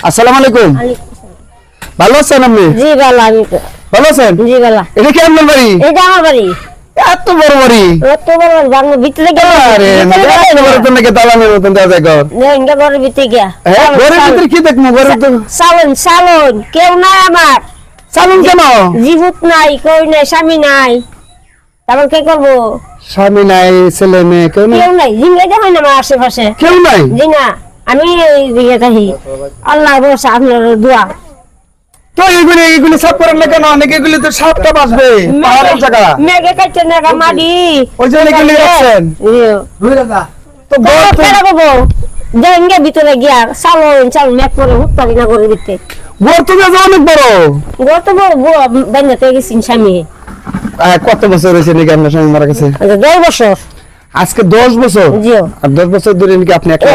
আসসালামু আলাইকুম। ভালো আছেন আপনি? জি ভালো। আমি ভালো আছেন? জি ভালো। এটা কি আপনার বাড়ি? এটা আমার বাড়ি। এত বড় বাড়ি? এত বড় বাংলা ভিতরে গেল। আরে এত বড় তো নাকি দালানের মতন দেওয়া যায় ঘর। ইন্ডিয়া ঘরের ভিতরে গিয়া ঘরের ভিতরে কি দেখবো? ঘরের তো সালন কেউ নাই আমার। সালন কেন? জীবত নাই, কই নাই, স্বামী নাই, তারপর কি করবো? স্বামী নাই, ছেলে মেয়ে কেউ নাই? কেউ নাই, জিঙ্গাইতে হয় না আমার আশেপাশে। কেউ নাই? জি না, আমি দিকে থাকি। আল্লাহ বসা আপনার দোয়া। তো এগুলি সাফ করেন না কেন? অনেক এগুলি তো সাপটা বাঁচবে পাহাড়ের জায়গা। মেঘে কাটছে না মাটি, ওই জন্য এগুলি রাখছেন। তো ভিতরে গিয়া চালন মেঘ করে হুটপারি না করে দিতে। ঘর তো অনেক বড়। গত বান্ধাতে গেছি স্বামী। কত বছর হয়েছে নাকি আপনার স্বামী মারা গেছে? 10 বছর। আজকে 10 বছর? জি। আর 10 বছর ধরে নাকি আপনি একা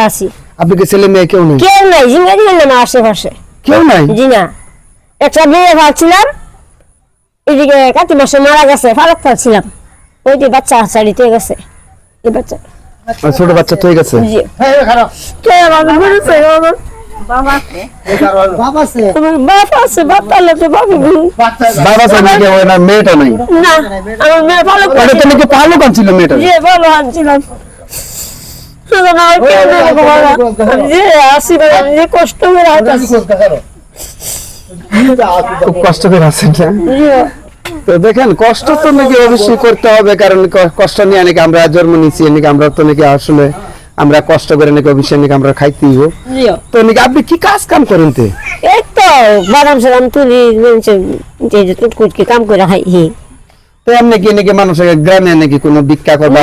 আছেন? আপনি কি ছেলে মেয়ে কেউ নেই? কেউ নাই, জিঙ্গাই দিলেন না আশেপাশে। কেউ নাই? জি না, একটা মেয়ে ভাবছিলাম, এদিকে কাতি মাসে মারা গেছে, ফালাক ফালছিলাম, ওই যে বাচ্চা ছাড়িতে গেছে। এই বাচ্চা ছোট বাচ্চা তো হয়ে গেছে। জি। কে আমাকে বলেছে আমার বাবা আছে? বাবা আছে? বাবা আছে, বাবা লাগে বাবা। বাবা আছে নাকি? ওই না মেয়েটা নাই? না, আমার মেয়ে ভালো করে। ওটা তো নাকি ভালো কাজ ছিল মেয়েটা। জি ভালো আনছিলাম। কষ্ট করে খুব কষ্ট করে আছেন। তো দেখেন কষ্ট তো নাকি অবশ্যই করতে হবে, কারণ কষ্ট নিয়ে নাকি আমরা জন্ম নিচ্ছি, নাকি আমরা তো নাকি আসলে আমরা কষ্ট করে নাকি অবশ্যই নাকি আমরা খাইতেই হোক। তো নাকি আপনি কি কাজ কাম করেন? তো এই তো বাদাম সাদাম তুলি টুটকুটকি কাম করে খাই। তো এমনি কি নাকি মানুষের গ্রামে নাকি কোনো ভিক্ষা করবা?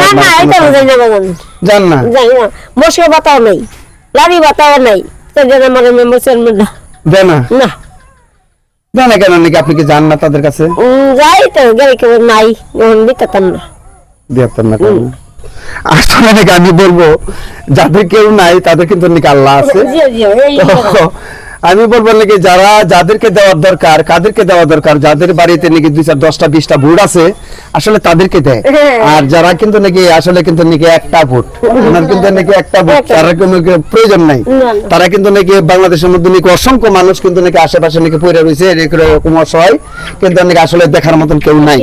জান না? জানি না, মশলা বাতাও নাই, লাড়ি বাতাও নাই, আমার মেম্বার না জানা কেন নাকি? আপনি কি জান না তাদের কাছে? যাই তো গেলে কেউ নাই, দিতাম না। দিতাম না কেন? আসলে নাকি আমি বলবো যাদের কেউ নাই তাদের কিন্তু নাকি আল্লাহ আছে। আমি বলবো নাকি যারা যাদেরকে দেওয়ার দরকার, কাদেরকে দেওয়া দরকার, যাদের বাড়িতে নাকি 2 10টা 20টা ভোট আছে আসলে তাদেরকে দেয়। আর যারা কিন্তু নাকি আসলে কিন্তু নাকি একটা ভোট, ওনার কিন্তু নাকি একটা ভোট, তারা কোনো প্রয়োজন নাই। তারা কিন্তু নাকি বাংলাদেশের মধ্যে নাকি অসংখ্য মানুষ কিন্তু নাকি আশেপাশে নাকি পড়ে রয়েছে এরকম অসহায়, কিন্তু নাকি আসলে দেখার মতন কেউ নাই।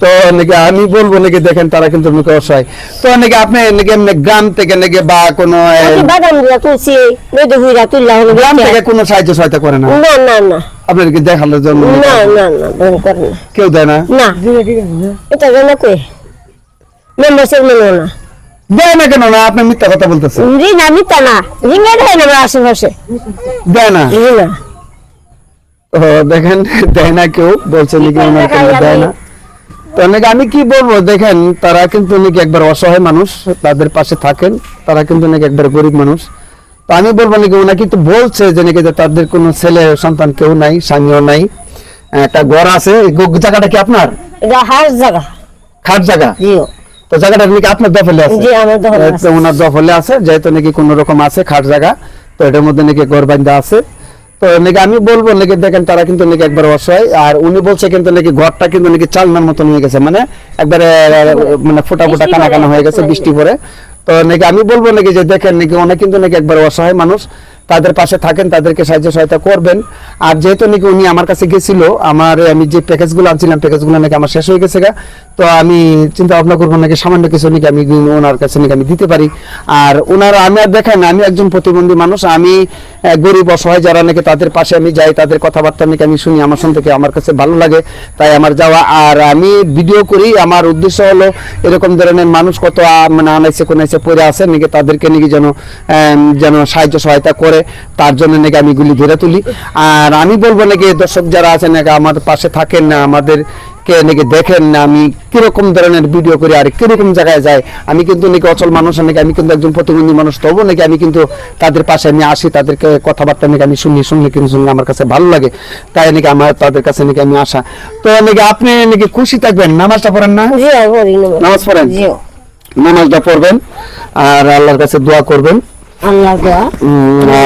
তো নাকি আমি বলবো নাকি দেখেন তারা কিন্তু নাকি অসহায়। তো নাকি আপনি নাকি এমনি গ্রাম থেকে নাকি বা কোনো গ্রাম থেকে কোনো সাহায্য সহায়তা করে না? না না না, আপনার কি দেখানোর জন্য? না না না, কেউ দেয় না? না, এটা জানা কই মেম্বারশিপ মেলো না। দেয় না কেন? না আপনি মিথ্যা কথা বলতেছেন। জি না, মিথ্যা না, রিঙ্গা দেয় না আশেপাশে। দেয় না? জি না। ও দেখেন দেয় না, কেউ বলছে নাকি ওনার কেন দেয় না। তো নাকি আমি কি বলবো, দেখেন তারা কিন্তু নাকি একবার অসহায় মানুষ, তাদের পাশে থাকেন, তারা কিন্তু নাকি একবার গরিব মানুষ। তো আমি বলবো নাকি ওনাকে তো বলছে যে নাকি তাদের কোনো ছেলে সন্তান কেউ নাই, স্বামীও নাই, একটা ঘর আছে। জায়গাটা কি আপনার? এটা হাস জায়গা, খাট জায়গা। জি। তো জায়গাটা নাকি আপনার দখলে আছে? জি আমার দখলে আছে। ওনার দখলে আছে, যেহেতু নাকি কোন রকম আছে খাট জায়গা, তো এটার মধ্যে নাকি ঘর বান্ধা আছে। তো নাকি আমি বলবো নাকি দেখেন তারা কিন্তু নাকি একবার অসহায়। আর উনি বলছে কিন্তু নাকি ঘরটা কিন্তু নাকি চালনার মতন হয়ে গেছে, মানে একবারে মানে ফোটা ফোটা কানা কানা হয়ে গেছে বৃষ্টি পরে। তো নাকি আমি বলবো নাকি যে দেখেন নাকি অনেক কিন্তু নাকি একবার অসহায় মানুষ, তাদের পাশে থাকেন, তাদেরকে সাহায্য সহায়তা করবেন। আর যেহেতু নাকি উনি আমার কাছে গেছিল, আমি যে প্যাকেজগুলো আনছিলাম প্যাকেজগুলো নাকি আমার শেষ হয়ে গেছে গা, তো আমি চিন্তা ভাবনা করবো নাকি সামান্য কিছু নাকি আমি ওনার কাছে নাকি আমি দিতে পারি। আর ওনারা আমি আর দেখেন আমি একজন প্রতিবন্ধী মানুষ, আমি গরিব অসহায় যারা নাকি তাদের পাশে আমি যাই, তাদের কথাবার্তা নাকি আমি শুনি, আমার শুন থেকে আমার কাছে ভালো লাগে, তাই আমার যাওয়া। আর আমি ভিডিও করি, আমার উদ্দেশ্য হলো এরকম ধরনের মানুষ কত মানে আনাইছে কোনাইছে পড়ে আছে নাকি তাদেরকে নাকি যেন সাহায্য সহায়তা করে, তার জন্য নাকি আমি গুলি ধরে তুলি। আর আমি বলবো নাকি দর্শক যারা আছেন নাকি আমার পাশে থাকেন না, আমাদের কে নাকি দেখেন না আমি কিরকম ধরনের ভিডিও করি আর কিরকম জায়গায় যাই। আমি কিন্তু নাকি অচল মানুষ নাকি, আমি কিন্তু একজন প্রতিবন্ধী মানুষ, তবু নাকি আমি কিন্তু তাদের পাশে আমি আসি, তাদেরকে কথাবার্তা নাকি আমি শুনলে কিন্তু শুনলে আমার কাছে ভালো লাগে, তাই নাকি আমার তাদের কাছে নাকি আমি আসা। তো নাকি আপনি নাকি খুশি থাকবেন। নামাজটা পড়েন না? জি পড়ি। নামাজ পড়েন? জি। নামাজটা পড়বেন আর আল্লাহর কাছে দোয়া করবেন। আল্লাহ দোয়া।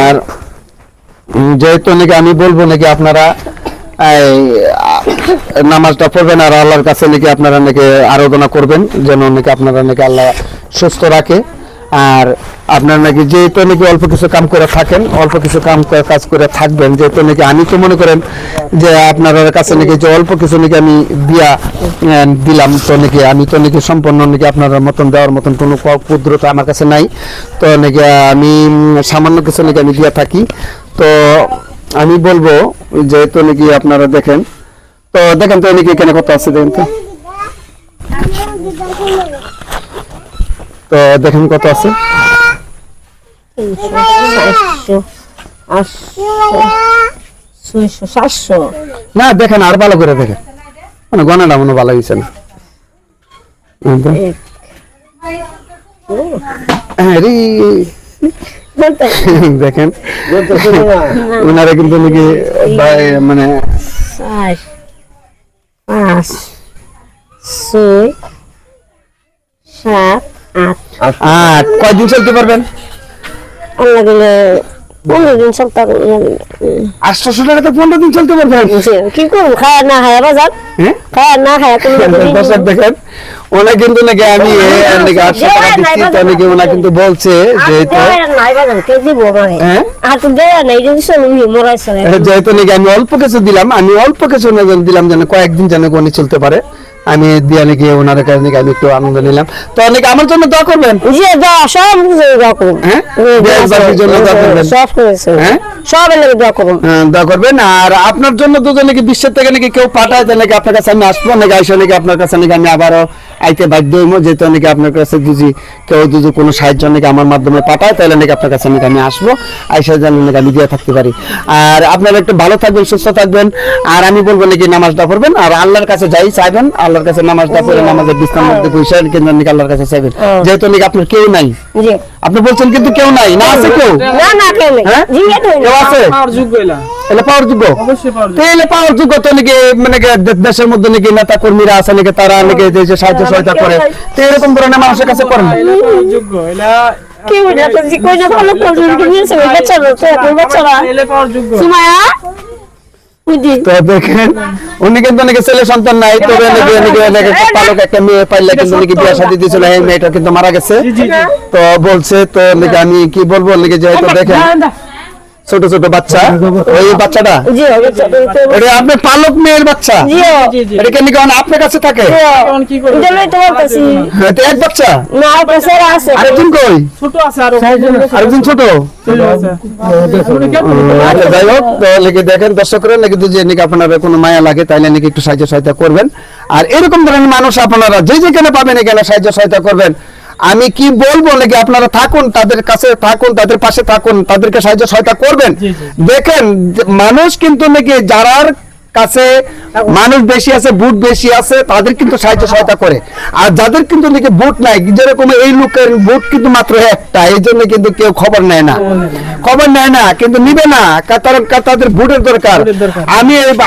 আর যেহেতু নাকি আমি বলবো নাকি আপনারা নামাজটা পড়বেন আর আল্লাহর কাছে নাকি আপনারা নাকি আরাধনা করবেন যেন নাকি আপনারা নাকি আল্লাহ সুস্থ রাখে। আর আপনার নাকি যেহেতু নাকি অল্প কিছু কাম করে থাকেন, অল্প কিছু কাজ করে থাকবেন, যেহেতু নাকি আমি তো মনে করেন যে আপনার কাছে নাকি যে অল্প কিছু নাকি আমি দিলাম, তো নাকি আমি তো নাকি সম্পূর্ণ নাকি আপনার মতন দেওয়ার মতন কোনো ক্ষুদ্রতা আমার কাছে নাই। তো নাকি আমি সামান্য কিছু নাকি আমি দিয়া থাকি। তো আমি বলবো যেহেতু নাকি আপনারা দেখেন, তো দেখেন তো নাকি এখানে কত আছে দেখেন তো, তো দেখেন কত আছে। 700 না দেখেন আর ভালো করে দেখেন, মানে গণাটা মনে ভালো হয়েছে না। হ্যাঁ রে, দেখেন ওনারা কিন্তু নাকি মানে 4 5 6 7 8 কয়দিন চলতে পারবেন? আল্লাহ গেলে 15 দিন সপ্তাহ 800 টাকা তো 15 দিন চলতে পারবেন। কি করবো, খায়া না খায়া বাজার, হ্যাঁ খায়া না খায়া কোনো দর্শক দেখেন, ওনা কিন্তু নাকি আমি নাকি 800 টাকা দিচ্ছি, তো নাকি ওনা কিন্তু বলছে যেহেতু নাই বাজার কে দিব মানে হ্যাঁ আর তো দেয়া নাই যদি শুনি মরাইছে যেহেতু নাকি আমি অল্প কিছু দিলাম, আমি অল্প কিছু দিলাম যেন কয়েকদিন যেন উনি চলতে পারে, আমি দিয়ে নাকি ওনার কাছে নাকি আমি একটু আনন্দ নিলাম। তো নাকি আমার জন্য দোয়া করবেন। জি দোয়া সব কিছু দোয়া করুন, হ্যাঁ দেশবাসীর জন্য দোয়া করবেন, সব করেছে হ্যাঁ সব এর দোয়া করুন, দোয়া করবেন। আর আপনার জন্য দুজন নাকি বিশ্বের থেকে নাকি কেউ পাঠায়, তাহলে নাকি আপনার কাছে আমি আসবো, নাকি আইসা নাকি আপনার কাছে নাকি আমি আবারও আইতে বাধ্য হইব, যেহেতু নাকি আপনার কাছে যদি কেউ যদি কোনো সাহায্য নাকি আমার মাধ্যমে পাঠায়, তাহলে নাকি আপনার কাছে নাকি আমি আসবো, আইসা যেন নাকি আমি দিয়ে থাকতে পারি। আর আপনারা একটু ভালো থাকবেন, সুস্থ থাকবেন। আর আমি বলবো নাকি নামাজটা পড়বেন, আর আল্লাহর কাছে যাই চাইবেন, আল্লাহর কাছে নামাজটা পড়ে নামাজের বিস্তার মধ্যে বসে কিন্তু নাকি আল্লাহর কাছে চাইবেন, যেহেতু নাকি আপনার কেউ নাই। জি আপনি বলছেন কিন্তু কেউ নাই, না আছে কেউ? না না কেউ নেই, হ্যাঁ জি কেউ আছে? পাওয়ার যোগ্য এলা এলে পাওয়ার যোগ্য, অবশ্যই পাওয়ার যোগ্য। তাহলে পাওয়ার যোগ্য তো নাকি মানে দেশের মধ্যে নাকি নেতা কর্মীরা আছে নাকি, তারা নাকি যে সাহায্য সহায়তা করে, তো এরকম ধরনের মানুষের কাছে করেন। এলা পাওয়ার যোগ্য এলা কেউ না তো জি কই না ভালো করে নিয়েছে বাচ্চা তো এখন বাচ্চারা এলা পাওয়ার যোগ্য। সুমায়া বুঝি তো দেখেন উনি কিন্তু নাকি ছেলে সন্তান নাই, তবে নাকি নাকি একটা পালক একটা মেয়ে পাইলে কিন্তু নাকি বিয়ে শাদী দিয়েছিল, এই মেয়েটা কিন্তু মারা গেছে। তো বলছে তো নাকি আমি কি বলবো নাকি, যেহেতু দেখেন ছোট ছোট বাচ্চা, ওই বাচ্চাটা জি এটা আপনার পালক মেয়ের বাচ্চা, জি জি জি এটা কেন আপনার কাছে থাকে? এখন কি করব? দিলে তো বলতাছি হ্যাঁ, তো এক বাচ্চা, না কাছে আছে আরেকজন কই? ছোট আছে আরো আরেকজন ছোট। ছোট আছে। আচ্ছা যাই হোক, তাহলে কি দেখেন দর্শকরা নাকি যে নাকি আপনারা কোনো মায়া লাগে তাইলে নাকি একটু সাহায্য সহায়তা করবেন। আর এরকম ধরনের মানুষ আপনারা যে যেখানে পাবেন এখানে সাহায্য সহায়তা করবেন। আমি কি বলবো নাকি আপনারা থাকুন, তাদের কাছে থাকুন, তাদের পাশে থাকুন, তাদেরকে সাহায্য সহায়তা করবেন। জি, জি। দেখেন মানুষ কিন্তু নাকি যারার কাছে মানুষ বেশি আছে, বুট বেশি আছে, তাদের কিন্তু সাহায্য সহায়তা করে। আর যাদের কিন্তু নাকি বুট নাই, যেরকম এই লোকের বুট কিন্তু মাত্র একটা, এই জন্য কিন্তু কেউ খবর নেয় না, খবর নেয় না, কিন্তু নিবে না, কারণ তাদের বুটের দরকার। বুটের দরকার।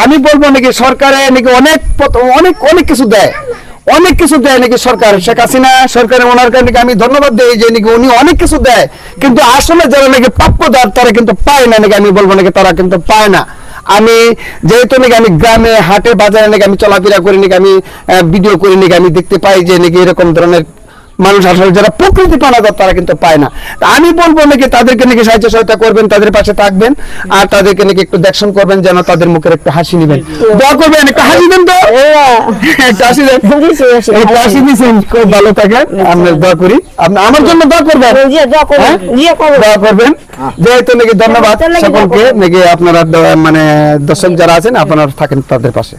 আমি বলবো নাকি সরকারে নাকি অনেক অনেক অনেক কিছু দেয়, অনেক কিছু দেয় নাকি সরকার, শেখ হাসিনা সরকারের ওনার নাকি আমি ধন্যবাদ দিই যে নাকি উনি অনেক কিছু দেয়, কিন্তু আসলে যারা নাকি প্রাপ্যদার তারা কিন্তু পায় না, নাকি আমি বলবো নাকি তারা কিন্তু পায় না। আমি যেহেতু নাকি আমি গ্রামে হাটে বাজারে নাকি আমি চলাফেরা করি, নাকি আমি ভিডিও করি, নাকি আমি দেখতে পাই যে নাকি এরকম ধরনের মানুষ আসলে যারা প্রকৃতি পানাদার তারা কিন্তু পায় না। তা আমি বলবো নাকি তাদেরকে নাকি সাহায্য সহায়তা করবেন, তাদের পাশে থাকবেন, আর তাদেরকে নাকি একটু দেখশন করবেন, যেন তাদের মুখের একটু হাসি নিবেন, দোয়া করবেন, একটা হাসি দেন তো, একটা হাসি দেন, একটা হাসি দিয়েছেন, খুব ভালো থাকেন, আমরা দোয়া করি, আপনি আমার জন্য দোয়া করবেন, জি দোয়া করুন, হ্যাঁ? জি করুন। দোয়া করবেন। যেহেতু নাকি ধন্যবাদ সকলকে, নাকি আপনারা মানে দর্শক যারা আছেন আপনারা থাকেন তাদের পাশে।